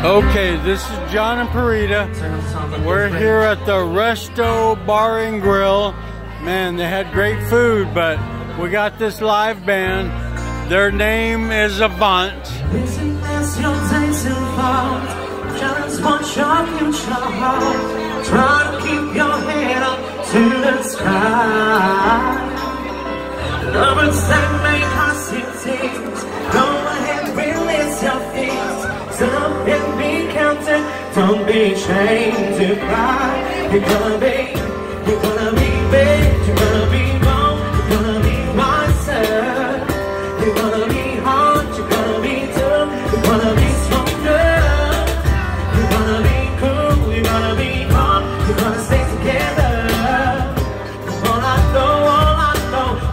Okay, this is John and Parita. We're here at the Resto Bar and Grill. Man, they had great food, but we got this live band. Their name is Avant. Just watch your future heart. Try to keep your head up to the sky. Lovers that make us cities. Go ahead, release your feet. Stop and be counted. Don't be ashamed to cry. You're gonna be big. You're gonna be bold. You're gonna be wiser. You're gonna be hard. You're gonna be tough. You're gonna be stronger. You're gonna be cool. You're gonna be calm. You're gonna stay together. All I know,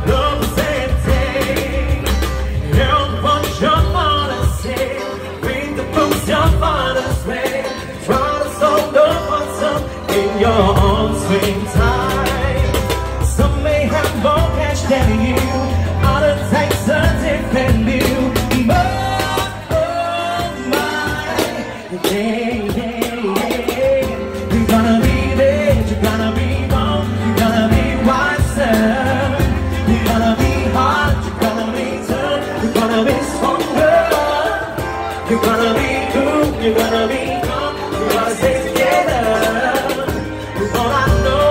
love is empty. Girl, what your father said. Read the books your father's read. Try to solve the what's up in your own sweet time. Some may have more cash than you. Other types are different new. You're gonna be big, you're gonna be bold, you're gonna be wiser. You're gonna be hard, you're gonna be tough, you're gonna be stronger. You're gonna be cool, you're gonna be calm, you're gonna stay together. All I know,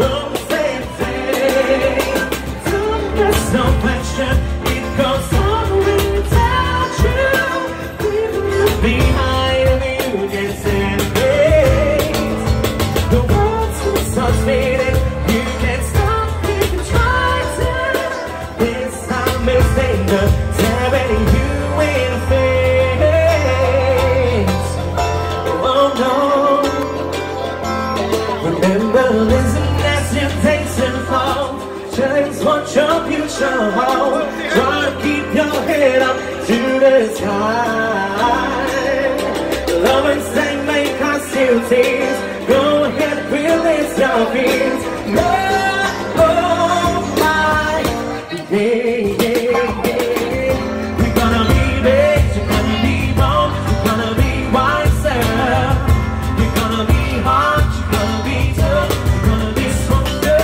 love the same thing. There's no question, it goes on without you. Behind you, can celebrate. The world's frustrated, you can't stop if you try to. This time is danger, staring you in the face. Oh no. Remember, listen as you take and fall. Just watch your future hold. Try to keep your head up to the sky. Lovers that make us feel tears. Go ahead, release your fears. No, oh my, yeah. You're gonna be big, you're gonna be bold, you're gonna be wiser. You're gonna be hard, you're gonna be tough, you're gonna be stronger.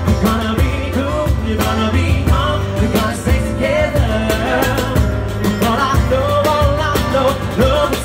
You're gonna be cool, you're gonna be calm, you're gonna stay together. All I know, love.